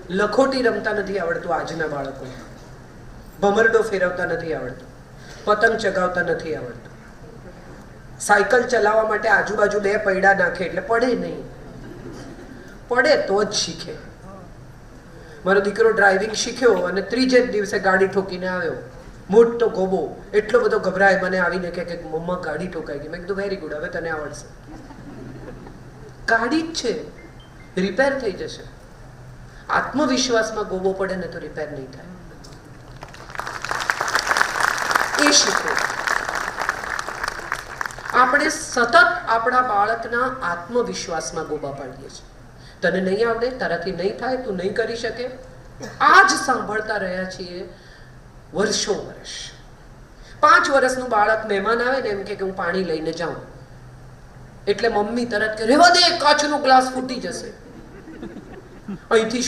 લખોટી રમતા નથી આવડતું આજના બાળકોને, ભમરડો ફેરવતા નથી આવડતું, પતંગ ચગાવતા નથી આવડતું, સાયકલ ચલાવવા માટે આજુબાજુ 2 પૈડા નાખે એટલે પડે નહીં, પડે તો જ શીખે. મારો દીકરો ડ્રાઇવિંગ શીખ્યો અને 3જે જ દિવસે ગાડી ઠોકીને આવ્યો, મોટો ગોબો, એટલો બધો ગભરાય, મને આવીને કે મમ્મા ગાડી ઠોકાઈ ગઈ. મેં કીધું વેરી ગુડ, હવે તને આવડશે. ગાડી જ છે, રિપેર થઈ જશે. આત્મવિશ્વાસમાં ગોબો પડે ને તો રિપેર નહીં થાય. એ શીખો. આપણે સતત આપણા બાળકના આત્મવિશ્વાસમાં ગોબા પાડીએ છીએ. તને નહીં આવડે, તારાથી નહીં થાય, તું નહીં કરી શકે, આ જ સાંભળતા રહ્યા છીએ વર્ષો વર્ષ. 5 વર્ષનું બાળક મહેમાન આવે ને એમ કે હું પાણી લઈને જાઉં, એટલે મમ્મી તરત કે રહેવા દે, કાચનો ગ્લાસ ફૂટી જશે. અહીંથી